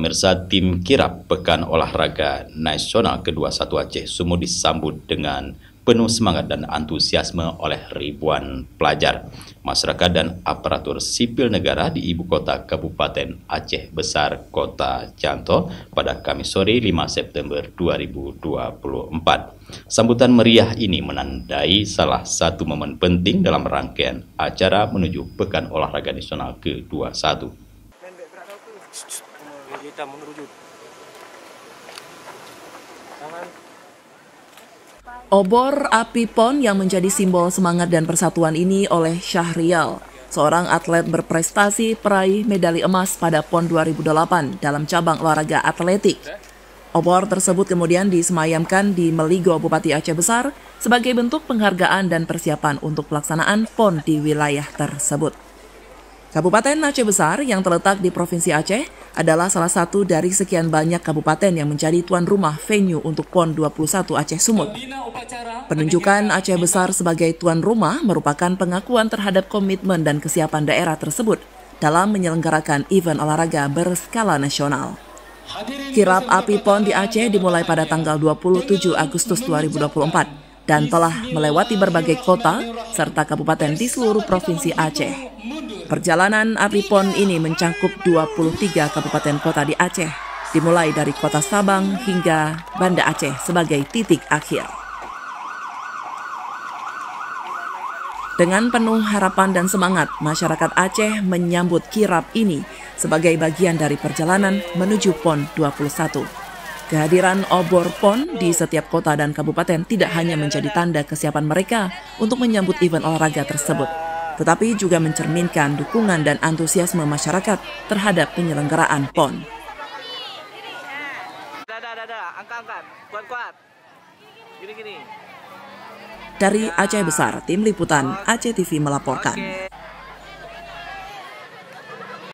Pemirsa, tim kirap Pekan Olahraga Nasional ke-21 Aceh Sumut disambut dengan penuh semangat dan antusiasme oleh ribuan pelajar, masyarakat dan aparatur sipil negara di ibu kota Kabupaten Aceh Besar, Kota Janto pada Kamis sore 5 September 2024. Sambutan meriah ini menandai salah satu momen penting dalam rangkaian acara menuju Pekan Olahraga Nasional ke-21. Kita menuju. Obor api PON yang menjadi simbol semangat dan persatuan ini oleh Syahrial, seorang atlet berprestasi peraih medali emas pada PON 2008 dalam cabang olahraga atletik. Obor tersebut kemudian disemayamkan di Meligo Bupati Aceh Besar sebagai bentuk penghargaan dan persiapan untuk pelaksanaan PON di wilayah tersebut. Kabupaten Aceh Besar yang terletak di Provinsi Aceh adalah salah satu dari sekian banyak kabupaten yang menjadi tuan rumah venue untuk PON 21 Aceh Sumut. Penunjukan Aceh Besar sebagai tuan rumah merupakan pengakuan terhadap komitmen dan kesiapan daerah tersebut dalam menyelenggarakan event olahraga berskala nasional. Kirap api PON di Aceh dimulai pada tanggal 27 Agustus 2024 dan telah melewati berbagai kota serta kabupaten di seluruh Provinsi Aceh. Perjalanan api PON ini mencangkup 23 kabupaten kota di Aceh, dimulai dari kota Sabang hingga Banda Aceh sebagai titik akhir. Dengan penuh harapan dan semangat, masyarakat Aceh menyambut kirap ini sebagai bagian dari perjalanan menuju PON 21. Kehadiran obor PON di setiap kota dan kabupaten tidak hanya menjadi tanda kesiapan mereka untuk menyambut event olahraga tersebut, tetapi juga mencerminkan dukungan dan antusiasme masyarakat terhadap penyelenggaraan PON. Angkat, kuat. Gini. Dari Aceh Besar, Tim Liputan Aceh TV melaporkan.